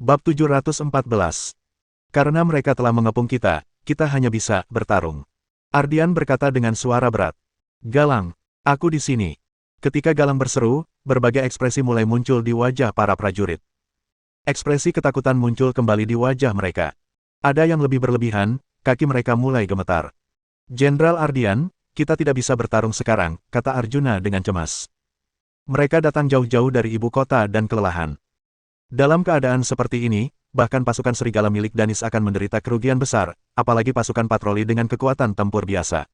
Bab 714. Karena mereka telah mengepung kita, kita hanya bisa bertarung. Ardian berkata dengan suara berat. Galang, aku di sini. Ketika Galang berseru, berbagai ekspresi mulai muncul di wajah para prajurit. Ekspresi ketakutan muncul kembali di wajah mereka. Ada yang lebih berlebihan, kaki mereka mulai gemetar. Jenderal Ardian, kita tidak bisa bertarung sekarang, kata Arjuna dengan cemas. Mereka datang jauh-jauh dari ibu kota dan kelelahan. Dalam keadaan seperti ini, bahkan pasukan serigala milik Danis akan menderita kerugian besar, apalagi pasukan patroli dengan kekuatan tempur biasa.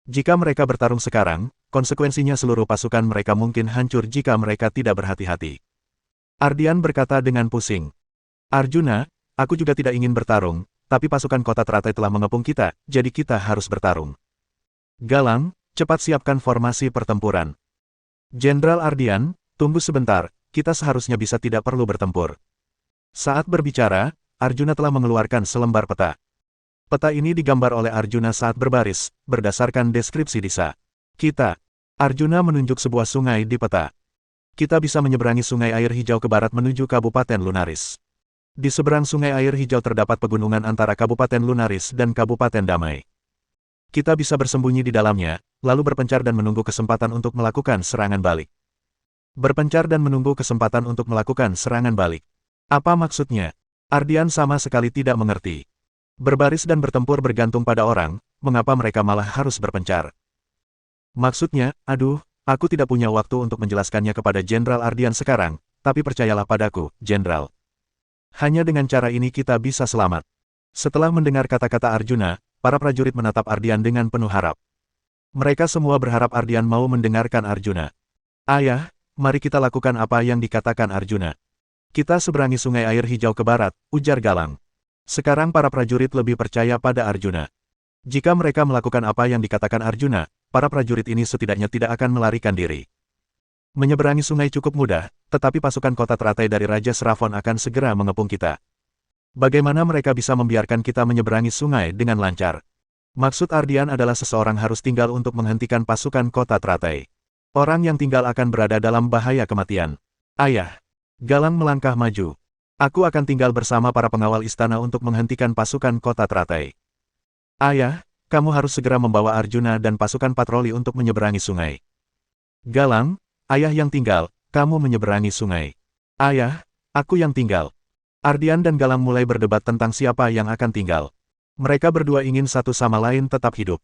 Jika mereka bertarung sekarang, konsekuensinya seluruh pasukan mereka mungkin hancur jika mereka tidak berhati-hati. Ardian berkata dengan pusing. Arjuna, aku juga tidak ingin bertarung, tapi pasukan kota teratai telah mengepung kita, jadi kita harus bertarung. Galang, cepat siapkan formasi pertempuran. Jenderal Ardian, tunggu sebentar, kita seharusnya bisa tidak perlu bertempur. Saat berbicara, Arjuna telah mengeluarkan selembar peta. Peta ini digambar oleh Arjuna saat berbaris, berdasarkan deskripsi Disa. Kita. Arjuna menunjuk sebuah sungai di peta. Kita bisa menyeberangi sungai air hijau ke barat menuju Kabupaten Lunaris. Di seberang sungai air hijau terdapat pegunungan antara Kabupaten Lunaris dan Kabupaten Damai. Kita bisa bersembunyi di dalamnya, lalu berpencar dan menunggu kesempatan untuk melakukan serangan balik. Berpencar dan menunggu kesempatan untuk melakukan serangan balik. Apa maksudnya? Ardian sama sekali tidak mengerti. Berbaris dan bertempur bergantung pada orang, mengapa mereka malah harus berpencar? Maksudnya, aduh, aku tidak punya waktu untuk menjelaskannya kepada Jenderal Ardian sekarang, tapi percayalah padaku, Jenderal. Hanya dengan cara ini kita bisa selamat. Setelah mendengar kata-kata Arjuna, para prajurit menatap Ardian dengan penuh harap. Mereka semua berharap Ardian mau mendengarkan Arjuna. Ayah, mari kita lakukan apa yang dikatakan Arjuna. Kita seberangi sungai air hijau ke barat, ujar Galang. Sekarang para prajurit lebih percaya pada Arjuna. Jika mereka melakukan apa yang dikatakan Arjuna, para prajurit ini setidaknya tidak akan melarikan diri. Menyeberangi sungai cukup mudah, tetapi pasukan kota teratai dari Raja Serafon akan segera mengepung kita. Bagaimana mereka bisa membiarkan kita menyeberangi sungai dengan lancar? Maksud Ardian adalah seseorang harus tinggal untuk menghentikan pasukan kota teratai. Orang yang tinggal akan berada dalam bahaya kematian. Ayah. Galang melangkah maju. Aku akan tinggal bersama para pengawal istana untuk menghentikan pasukan kota teratai. Ayah, kamu harus segera membawa Arjuna dan pasukan patroli untuk menyeberangi sungai. Galang, ayah yang tinggal, kamu menyeberangi sungai. Ayah, aku yang tinggal. Ardian dan Galang mulai berdebat tentang siapa yang akan tinggal. Mereka berdua ingin satu sama lain tetap hidup.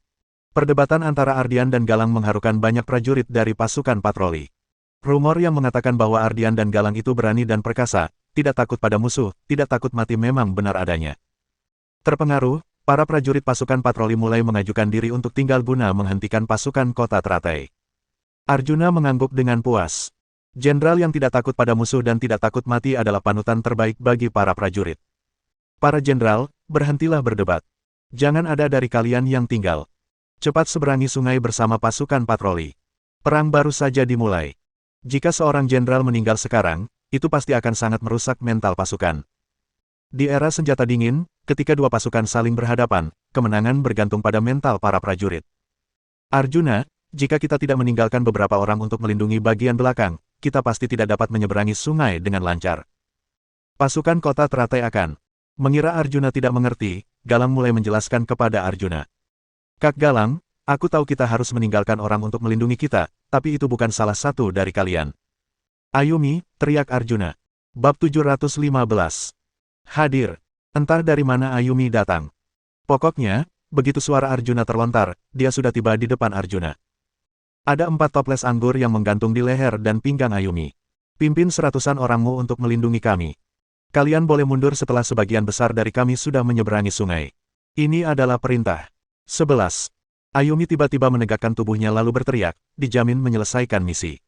Perdebatan antara Ardian dan Galang mengharukan banyak prajurit dari pasukan patroli. Rumor yang mengatakan bahwa Ardian dan Galang itu berani dan perkasa, tidak takut pada musuh, tidak takut mati memang benar adanya. Terpengaruh, para prajurit pasukan patroli mulai mengajukan diri untuk tinggal guna menghentikan pasukan kota teratai. Arjuna mengangguk dengan puas. Jenderal yang tidak takut pada musuh dan tidak takut mati adalah panutan terbaik bagi para prajurit. Para jenderal, berhentilah berdebat. Jangan ada dari kalian yang tinggal. Cepat seberangi sungai bersama pasukan patroli. Perang baru saja dimulai. Jika seorang jenderal meninggal sekarang, itu pasti akan sangat merusak mental pasukan. Di era senjata dingin, ketika dua pasukan saling berhadapan, kemenangan bergantung pada mental para prajurit. Arjuna, jika kita tidak meninggalkan beberapa orang untuk melindungi bagian belakang, kita pasti tidak dapat menyeberangi sungai dengan lancar. Pasukan kota teratai akan. Mengira Arjuna tidak mengerti, Galang mulai menjelaskan kepada Arjuna. Kak Galang, aku tahu kita harus meninggalkan orang untuk melindungi kita, tapi itu bukan salah satu dari kalian. Ayumi, teriak Arjuna. Bab 715. Hadir. Entah dari mana Ayumi datang. Pokoknya, begitu suara Arjuna terlontar, dia sudah tiba di depan Arjuna. Ada 4 toples anggur yang menggantung di leher dan pinggang Ayumi. Pimpin seratusan orangmu untuk melindungi kami. Kalian boleh mundur setelah sebagian besar dari kami sudah menyeberangi sungai. Ini adalah perintah. 11. Ayumi tiba-tiba menegakkan tubuhnya lalu berteriak, dijamin menyelesaikan misi.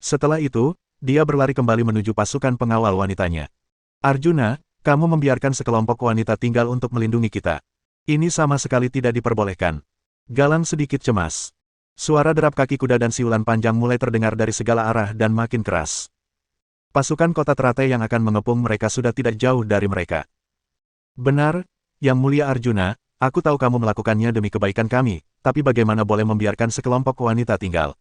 Setelah itu, dia berlari kembali menuju pasukan pengawal wanitanya. Arjuna, kamu membiarkan sekelompok wanita tinggal untuk melindungi kita. Ini sama sekali tidak diperbolehkan. Galang sedikit cemas. Suara derap kaki kuda dan siulan panjang mulai terdengar dari segala arah dan makin keras. Pasukan kota teratai yang akan mengepung mereka sudah tidak jauh dari mereka. Benar, Yang Mulia Arjuna, aku tahu kamu melakukannya demi kebaikan kami, tapi bagaimana boleh membiarkan sekelompok wanita tinggal?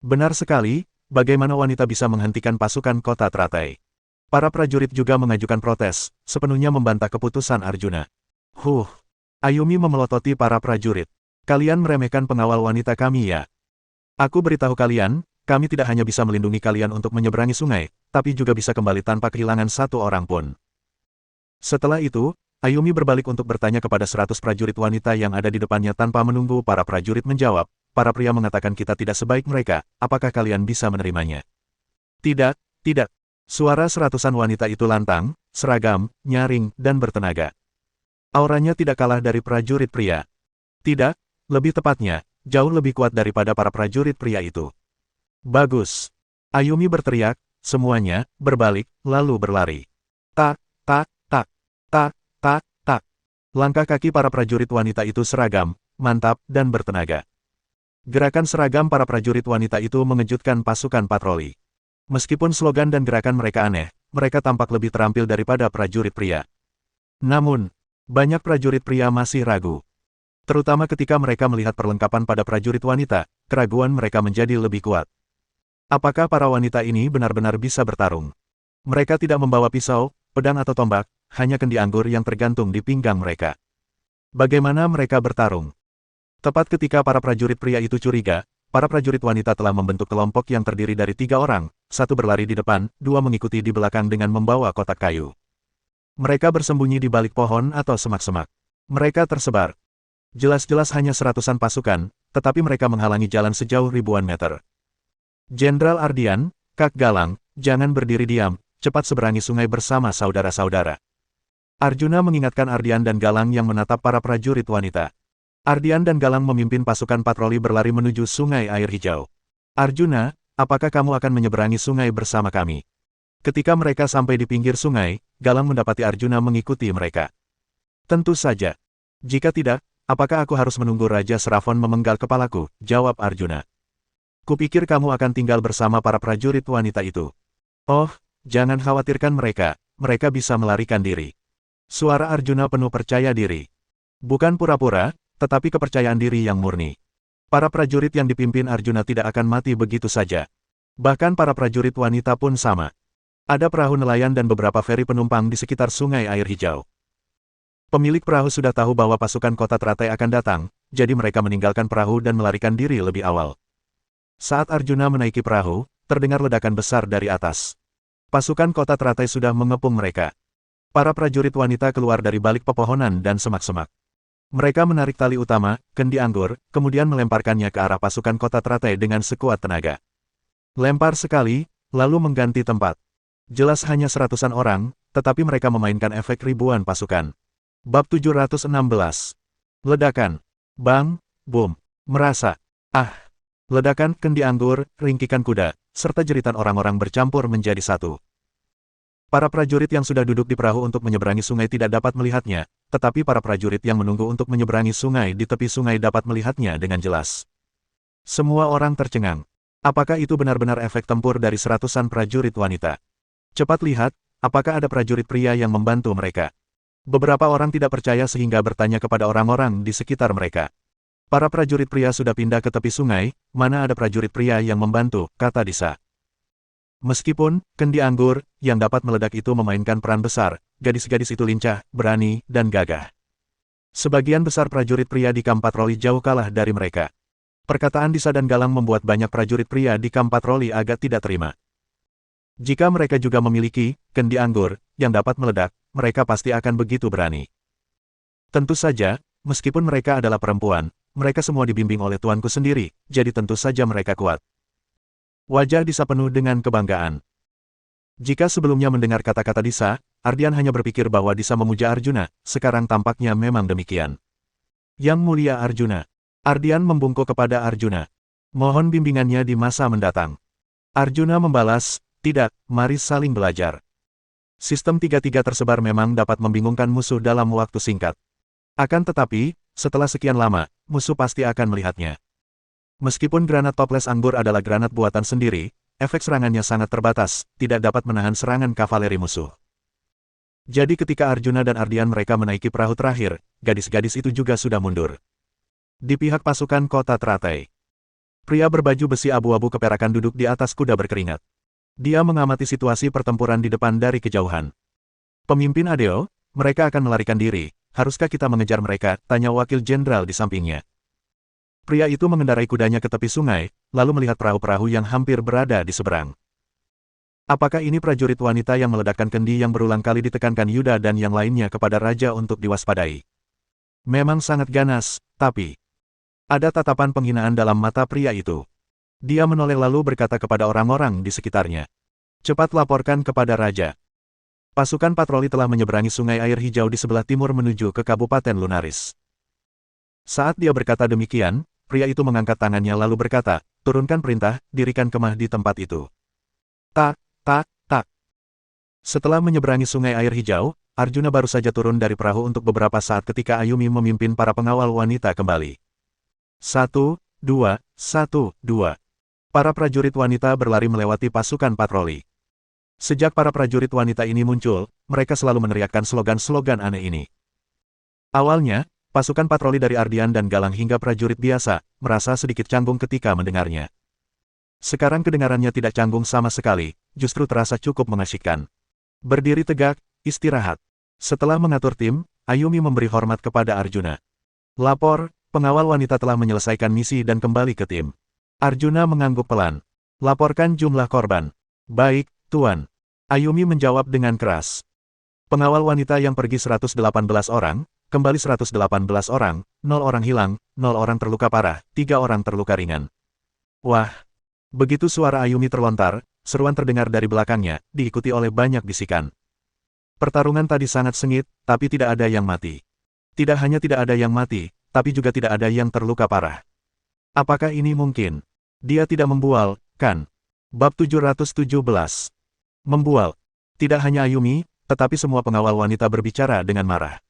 Benar sekali. Bagaimana wanita bisa menghentikan pasukan kota teratai? Para prajurit juga mengajukan protes, sepenuhnya membantah keputusan Arjuna. Ayumi memelototi para prajurit. Kalian meremehkan pengawal wanita kami ya? Aku beritahu kalian, kami tidak hanya bisa melindungi kalian untuk menyeberangi sungai, tapi juga bisa kembali tanpa kehilangan satu orang pun. Setelah itu, Ayumi berbalik untuk bertanya kepada 100 prajurit wanita yang ada di depannya tanpa menunggu para prajurit menjawab. Para pria mengatakan kita tidak sebaik mereka, apakah kalian bisa menerimanya? Tidak, tidak. Suara seratusan wanita itu lantang, seragam, nyaring, dan bertenaga. Auranya tidak kalah dari prajurit pria. Tidak, lebih tepatnya, jauh lebih kuat daripada para prajurit pria itu. Bagus. Ayumi berteriak, semuanya, berbalik, lalu berlari. Tak, tak, tak, tak, tak, tak. Langkah kaki para prajurit wanita itu seragam, mantap, dan bertenaga. Gerakan seragam para prajurit wanita itu mengejutkan pasukan patroli. Meskipun slogan dan gerakan mereka aneh, mereka tampak lebih terampil daripada prajurit pria. Namun, banyak prajurit pria masih ragu. Terutama ketika mereka melihat perlengkapan pada prajurit wanita, keraguan mereka menjadi lebih kuat. Apakah para wanita ini benar-benar bisa bertarung? Mereka tidak membawa pisau, pedang atau tombak, hanya kendi anggur yang tergantung di pinggang mereka. Bagaimana mereka bertarung? Tepat ketika para prajurit pria itu curiga, para prajurit wanita telah membentuk kelompok yang terdiri dari 3 orang, 1 berlari di depan, 2 mengikuti di belakang dengan membawa kotak kayu. Mereka bersembunyi di balik pohon atau semak-semak. Mereka tersebar. Jelas-jelas hanya seratusan pasukan, tetapi mereka menghalangi jalan sejauh ribuan meter. Jenderal Ardian, Kak Galang, jangan berdiri diam, cepat seberangi sungai bersama saudara-saudara. Arjuna mengingatkan Ardian dan Galang yang menatap para prajurit wanita. Ardian dan Galang memimpin pasukan patroli berlari menuju sungai air hijau. Arjuna, apakah kamu akan menyeberangi sungai bersama kami? Ketika mereka sampai di pinggir sungai, Galang mendapati Arjuna mengikuti mereka. Tentu saja. Jika tidak, apakah aku harus menunggu Raja Serafon memenggal kepalaku? Jawab Arjuna. Kupikir kamu akan tinggal bersama para prajurit wanita itu. Oh, jangan khawatirkan mereka, mereka bisa melarikan diri. Suara Arjuna penuh percaya diri. Bukan pura-pura, tetapi kepercayaan diri yang murni. Para prajurit yang dipimpin Arjuna tidak akan mati begitu saja. Bahkan para prajurit wanita pun sama. Ada perahu nelayan dan beberapa feri penumpang di sekitar sungai air hijau. Pemilik perahu sudah tahu bahwa pasukan kota teratai akan datang, jadi mereka meninggalkan perahu dan melarikan diri lebih awal. Saat Arjuna menaiki perahu, terdengar ledakan besar dari atas. Pasukan kota teratai sudah mengepung mereka. Para prajurit wanita keluar dari balik pepohonan dan semak-semak. Mereka menarik tali utama, kendi anggur, kemudian melemparkannya ke arah pasukan kota teratai dengan sekuat tenaga. Lempar sekali, lalu mengganti tempat. Jelas hanya seratusan orang, tetapi mereka memainkan efek ribuan pasukan. Bab 716. Ledakan. Bang, boom. Merasa. Ledakan, kendi anggur, ringkikan kuda, serta jeritan orang-orang bercampur menjadi satu. Para prajurit yang sudah duduk di perahu untuk menyeberangi sungai tidak dapat melihatnya, tetapi para prajurit yang menunggu untuk menyeberangi sungai di tepi sungai dapat melihatnya dengan jelas. Semua orang tercengang. Apakah itu benar-benar efek tempur dari seratusan prajurit wanita? Cepat lihat, apakah ada prajurit pria yang membantu mereka? Beberapa orang tidak percaya sehingga bertanya kepada orang-orang di sekitar mereka. Para prajurit pria sudah pindah ke tepi sungai, mana ada prajurit pria yang membantu, kata Disa. Meskipun, kendi anggur, yang dapat meledak itu memainkan peran besar, gadis-gadis itu lincah, berani, dan gagah. Sebagian besar prajurit pria di kamp patroli jauh kalah dari mereka. Perkataan Disa dan Galang membuat banyak prajurit pria di kamp patroli agak tidak terima. Jika mereka juga memiliki kendi anggur yang dapat meledak, mereka pasti akan begitu berani. Tentu saja, meskipun mereka adalah perempuan, mereka semua dibimbing oleh tuanku sendiri, jadi tentu saja mereka kuat. Wajah Disa penuh dengan kebanggaan. Jika sebelumnya mendengar kata-kata Disa, Ardian hanya berpikir bahwa Disa memuja Arjuna, sekarang tampaknya memang demikian. Yang mulia Arjuna. Ardian membungkuk kepada Arjuna. Mohon bimbingannya di masa mendatang. Arjuna membalas, tidak, mari saling belajar. Sistem 3-3 tersebar memang dapat membingungkan musuh dalam waktu singkat. Akan tetapi, setelah sekian lama, musuh pasti akan melihatnya. Meskipun granat toples anggur adalah granat buatan sendiri, efek serangannya sangat terbatas, tidak dapat menahan serangan kavaleri musuh. Jadi ketika Arjuna dan Ardian mereka menaiki perahu terakhir, gadis-gadis itu juga sudah mundur. Di pihak pasukan kota teratai, pria berbaju besi abu-abu keperakan duduk di atas kuda berkeringat. Dia mengamati situasi pertempuran di depan dari kejauhan. Pemimpin Adeo, mereka akan melarikan diri. Haruskah kita mengejar mereka? Tanya wakil jenderal di sampingnya. Pria itu mengendarai kudanya ke tepi sungai, lalu melihat perahu-perahu yang hampir berada di seberang. Apakah ini prajurit wanita yang meledakkan kendi yang berulang kali ditekankan Yuda dan yang lainnya kepada raja untuk diwaspadai? Memang sangat ganas, tapi ada tatapan penghinaan dalam mata pria itu. Dia menoleh lalu berkata kepada orang-orang di sekitarnya. Cepat laporkan kepada raja. Pasukan patroli telah menyeberangi sungai air hijau di sebelah timur menuju ke Kabupaten Lunaris. Saat dia berkata demikian, pria itu mengangkat tangannya lalu berkata, turunkan perintah, dirikan kemah di tempat itu. Tak, tak, tak. Setelah menyeberangi sungai air hijau, Arjuna baru saja turun dari perahu untuk beberapa saat ketika Ayumi memimpin para pengawal wanita kembali. 1, 2, 1, 2. Para prajurit wanita berlari melewati pasukan patroli. Sejak para prajurit wanita ini muncul, mereka selalu meneriakkan slogan-slogan aneh ini. Awalnya, pasukan patroli dari Ardian dan Galang hingga prajurit biasa, merasa sedikit canggung ketika mendengarnya. Sekarang kedengarannya tidak canggung sama sekali, justru terasa cukup mengasyikkan. Berdiri tegak, istirahat. Setelah mengatur tim, Ayumi memberi hormat kepada Arjuna. Lapor, pengawal wanita telah menyelesaikan misi dan kembali ke tim. Arjuna mengangguk pelan. Laporkan jumlah korban. Baik, Tuan. Ayumi menjawab dengan keras. Pengawal wanita yang pergi 118 orang, kembali 118 orang, 0 orang hilang, 0 orang terluka parah, 3 orang terluka ringan. Wah! Begitu suara Ayumi terlontar, seruan terdengar dari belakangnya, diikuti oleh banyak bisikan. Pertarungan tadi sangat sengit, tapi tidak ada yang mati. Tidak hanya tidak ada yang mati, tapi juga tidak ada yang terluka parah. Apakah ini mungkin? Dia tidak membual, kan? Bab 717. Membual. Tidak hanya Ayumi, tetapi semua pengawal wanita berbicara dengan marah.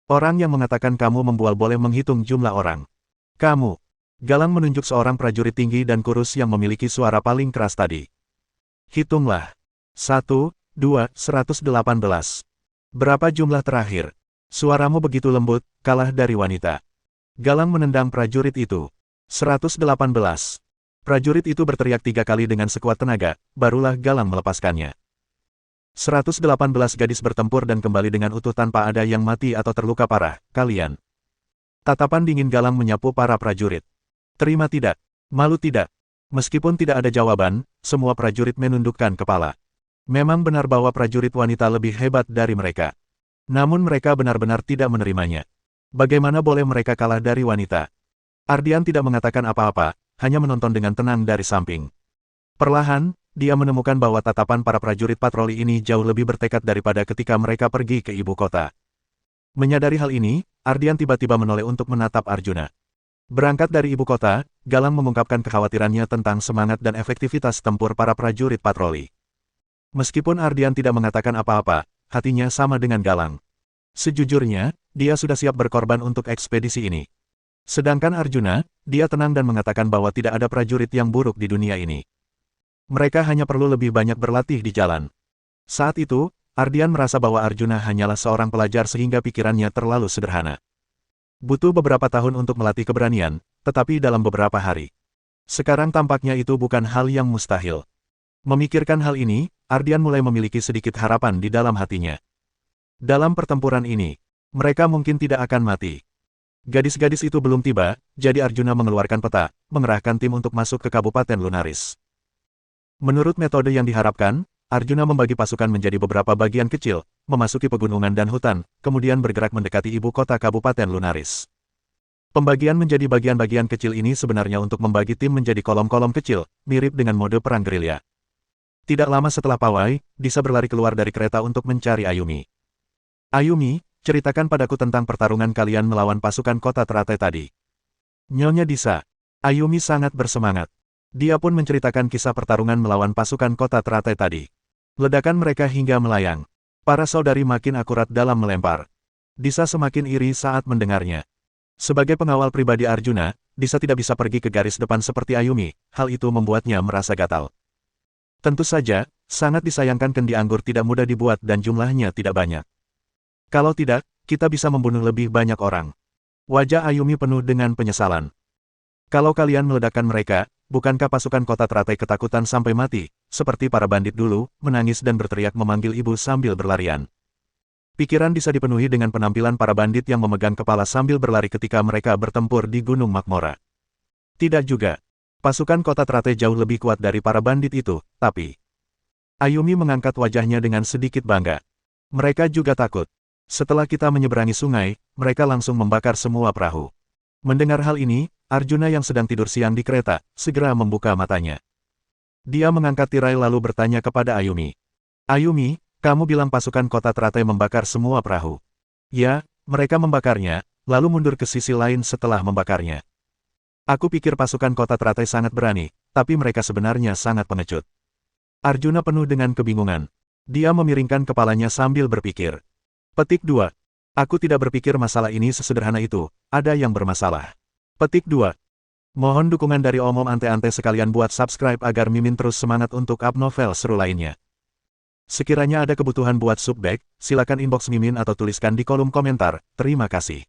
Orang yang mengatakan kamu membual boleh menghitung jumlah orang. Kamu. Galang menunjuk seorang prajurit tinggi dan kurus yang memiliki suara paling keras tadi. Hitunglah. 1, 2, 118. Berapa jumlah terakhir? Suaramu begitu lembut, kalah dari wanita. Galang menendang prajurit itu. 118. Prajurit itu berteriak 3 kali dengan sekuat tenaga, barulah Galang melepaskannya. 118 gadis bertempur dan kembali dengan utuh tanpa ada yang mati atau terluka parah, kalian. Tatapan dingin Galang menyapu para prajurit. Terima tidak? Malu tidak? Meskipun tidak ada jawaban, semua prajurit menundukkan kepala. Memang benar bahwa prajurit wanita lebih hebat dari mereka. Namun mereka benar-benar tidak menerimanya. Bagaimana boleh mereka kalah dari wanita? Ardian tidak mengatakan apa-apa, hanya menonton dengan tenang dari samping. Perlahan, dia menemukan bahwa tatapan para prajurit patroli ini jauh lebih bertekad daripada ketika mereka pergi ke ibu kota. Menyadari hal ini, Ardian tiba-tiba menoleh untuk menatap Arjuna. Berangkat dari ibu kota, Galang mengungkapkan kekhawatirannya tentang semangat dan efektivitas tempur para prajurit patroli. Meskipun Ardian tidak mengatakan apa-apa, hatinya sama dengan Galang. Sejujurnya, dia sudah siap berkorban untuk ekspedisi ini. Sedangkan Arjuna, dia tenang dan mengatakan bahwa tidak ada prajurit yang buruk di dunia ini. Mereka hanya perlu lebih banyak berlatih di jalan. Saat itu, Ardian merasa bahwa Arjuna hanyalah seorang pelajar sehingga pikirannya terlalu sederhana. Butuh beberapa tahun untuk melatih keberanian, tetapi dalam beberapa hari. Sekarang tampaknya itu bukan hal yang mustahil. Memikirkan hal ini, Ardian mulai memiliki sedikit harapan di dalam hatinya. Dalam pertempuran ini, mereka mungkin tidak akan mati. Gadis-gadis itu belum tiba, jadi Arjuna mengeluarkan peta, mengerahkan tim untuk masuk ke Kabupaten Lunaris. Menurut metode yang diharapkan, Arjuna membagi pasukan menjadi beberapa bagian kecil, memasuki pegunungan dan hutan, kemudian bergerak mendekati ibu kota Kabupaten Lunaris. Pembagian menjadi bagian-bagian kecil ini sebenarnya untuk membagi tim menjadi kolom-kolom kecil, mirip dengan mode perang gerilya. Tidak lama setelah pawai, Disa berlari keluar dari kereta untuk mencari Ayumi. Ayumi, ceritakan padaku tentang pertarungan kalian melawan pasukan kota teratai tadi. Nyonya Disa. Ayumi sangat bersemangat. Dia pun menceritakan kisah pertarungan melawan pasukan kota teratai tadi. Ledakan mereka hingga melayang. Para saudari makin akurat dalam melempar. Disa semakin iri saat mendengarnya. Sebagai pengawal pribadi Arjuna, Disa tidak bisa pergi ke garis depan seperti Ayumi, hal itu membuatnya merasa gatal. Tentu saja, sangat disayangkan kendi anggur tidak mudah dibuat dan jumlahnya tidak banyak. Kalau tidak, kita bisa membunuh lebih banyak orang. Wajah Ayumi penuh dengan penyesalan. Kalau kalian meledakkan mereka, bukankah pasukan kota teratai ketakutan sampai mati, seperti para bandit dulu, menangis dan berteriak memanggil ibu sambil berlarian. Pikiran bisa dipenuhi dengan penampilan para bandit yang memegang kepala sambil berlari ketika mereka bertempur di Gunung Makmora. Tidak juga. Pasukan kota teratai jauh lebih kuat dari para bandit itu, tapi... Ayumi mengangkat wajahnya dengan sedikit bangga. Mereka juga takut. Setelah kita menyeberangi sungai, mereka langsung membakar semua perahu. Mendengar hal ini, Arjuna yang sedang tidur siang di kereta, segera membuka matanya. Dia mengangkat tirai lalu bertanya kepada Ayumi. Ayumi, kamu bilang pasukan kota teratai membakar semua perahu. Ya, mereka membakarnya, lalu mundur ke sisi lain setelah membakarnya. Aku pikir pasukan kota teratai sangat berani, tapi mereka sebenarnya sangat pengecut. Arjuna penuh dengan kebingungan. Dia memiringkan kepalanya sambil berpikir. Petik 2. Aku tidak berpikir masalah ini sesederhana itu, ada yang bermasalah. Petik 2. Mohon dukungan dari Om Ante-Ante sekalian buat subscribe agar Mimin terus semangat untuk up novel seru lainnya. Sekiranya ada kebutuhan buat subbag, silakan inbox Mimin atau tuliskan di kolom komentar. Terima kasih.